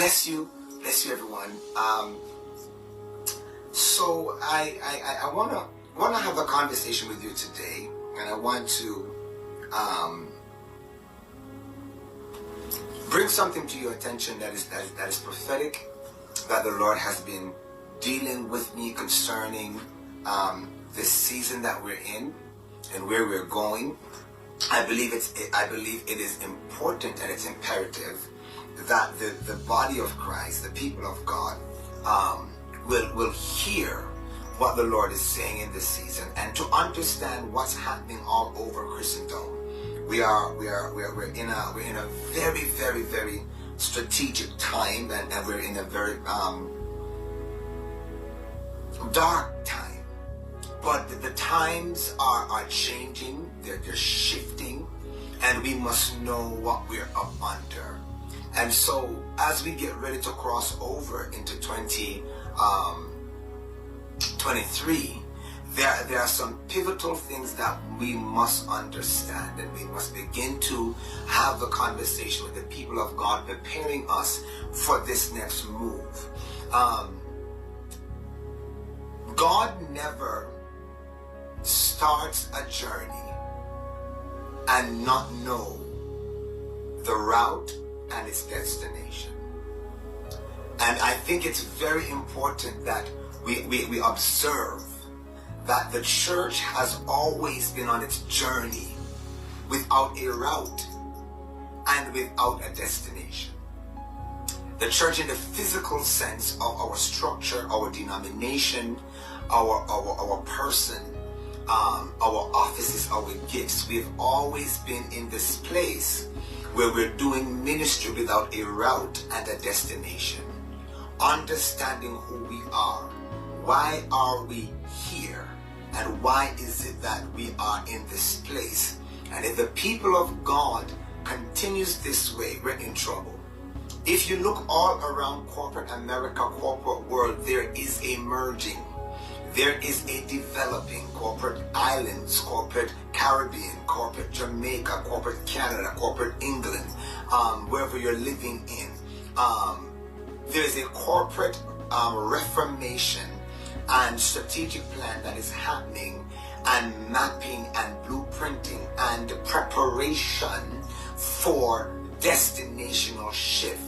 Bless you, everyone. So I wanna have a conversation with you today, and I want to bring something to your attention that is prophetic, that the Lord has been dealing with me concerning this season that we're in and where we're going. I believe it is important and it's imperative that the body of Christ, the people of God, will hear what the Lord is saying in this season, and to understand what's happening all over Christendom. We're in a very, very, very strategic time, and we're in a very dark time. But the times are changing, they're shifting, and we must know what we're up under. And so as we get ready to cross over into 2023, there are some pivotal things that we must understand, and we must begin to have the conversation with the people of God, preparing us for this next move. God never starts a journey and not know the route and its destination. And I think it's very important that we observe that the church has always been on its journey without a route and without a destination. The church, in the physical sense of our structure, our denomination, our person, our offices, our gifts, we've always been in this place where we're doing ministry without a route and a destination. Understanding who we are. Why are we here? And why is it that we are in this place? And if the people of God continues this way, we're in trouble. If you look all around corporate America, corporate world, there is a merging. There is a developing. Corporate islands, corporate Caribbean, corporate Jamaica, corporate Canada, corporate England, wherever you're living in. There's a corporate reformation and strategic plan that is happening, and mapping and blueprinting and preparation for destinational shift.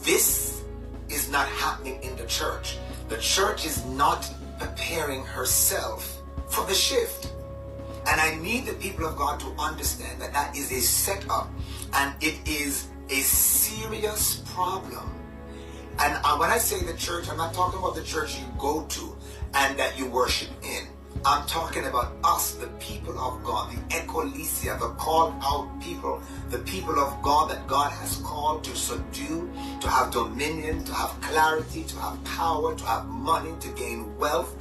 This is not happening in the church. The church is not preparing herself for the shift. And I need the people of God to understand that that is a setup, and it is a serious problem. And when I say the church, I'm not talking about the church you go to and that you worship in. I'm talking about us, the people of God, the ecclesia, the called out people, the people of God that God has called to subdue, to have dominion, to have clarity, to have power, to have money, to gain wealth,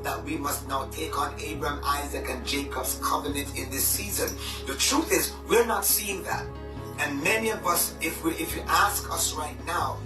that we must now take on Abraham, Isaac, and Jacob's covenant in this season. The truth is, we're not seeing that. And many of us, if you ask us right now,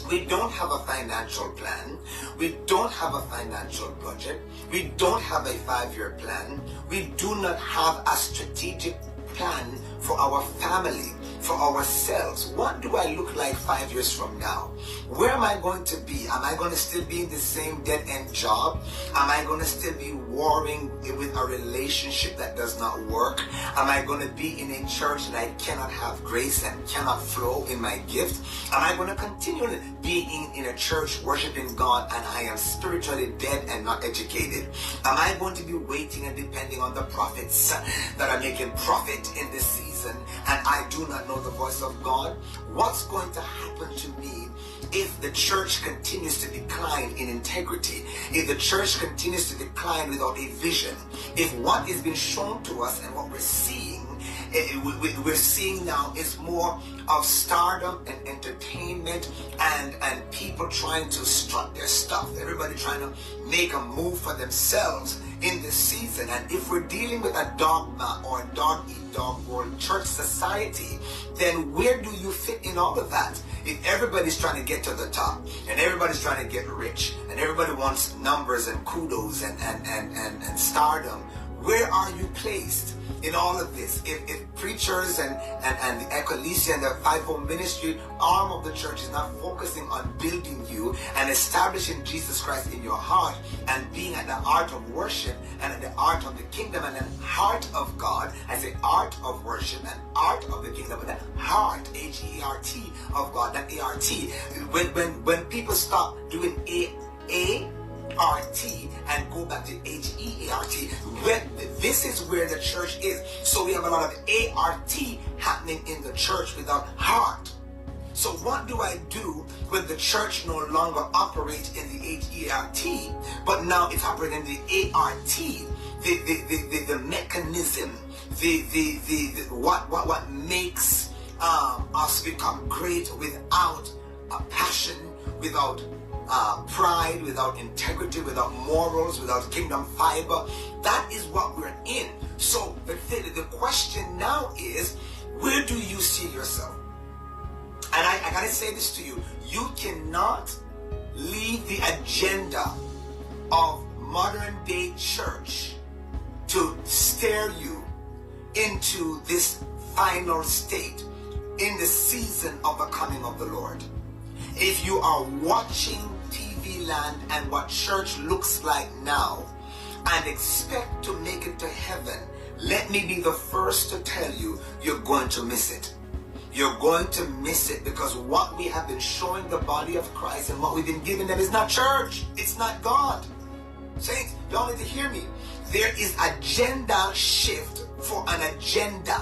we don't have a financial plan. We don't have a financial budget. We don't have a 5-year plan. We do not have a strategic plan for our family, for ourselves. What do I look like 5 years from now? Where am I going to be? Am I going to still be in the same dead-end job? Am I going to still be warring with a relationship that does not work? Am I going to be in a church that I cannot have grace and cannot flow in my gift? Am I going to continue being in a church worshiping God and I am spiritually dead and not educated? Am I going to be waiting and depending on the prophets that are making profit in this season and I do not know the voice of God? What's going to happen to me if the church continues to decline in integrity, if the church continues to decline without a vision, if what is being shown to us and what we're seeing now is more of stardom and entertainment and people trying to strut their stuff, everybody trying to make a move for themselves in this season. And if we're dealing with a dogma or a dog-eat-dog world church society, then where do you fit in all of that? If everybody's trying to get to the top and everybody's trying to get rich and everybody wants numbers and kudos and stardom, Where are you placed in all of this? If preachers and the ecclesia and the fivefold ministry arm of the church is not focusing on building you and establishing Jesus Christ in your heart and being at the art of worship and at the art of the kingdom and the heart of God, I say art of worship and art of the kingdom, and the heart, H-E-A-R-T of God, that A-R-T. When people stop doing A-R-T and go back to H-E-A-R-T, this is where the church is. So we have a lot of A-R-T happening in the church without heart. So what do I do when the church no longer operates in the H-E-A-R-T, but now it's operating in the A-R-T, the mechanism, what makes us become great without a passion, without pride, without integrity, without morals, without kingdom fiber. That is what we're in. So the question now is, where do you see yourself? And I gotta say this to you: you cannot leave the agenda of modern day church to steer you into this final state in the season of the coming of the Lord. If you are watching TV land and what church looks like now and expect to make it to heaven, let me be the first to tell you, you're going to miss it. You're going to miss it, because what we have been showing the body of Christ and what we've been giving them is not church. It's not God. Saints, y'all need to hear me. There is agenda shift for an agenda.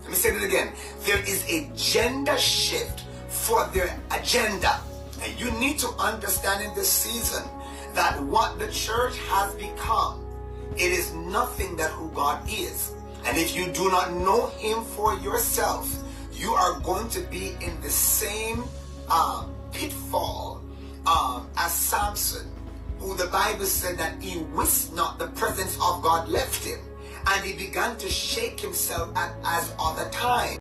Let me say it again. There is a agenda shift for their agenda. And you need to understand in this season that what the church has become, it is nothing that who God is. And if you do not know him for yourself, you are going to be in the same pitfall as Samson, who the Bible said that he wist not the presence of God left him, and he began to shake himself as of the time.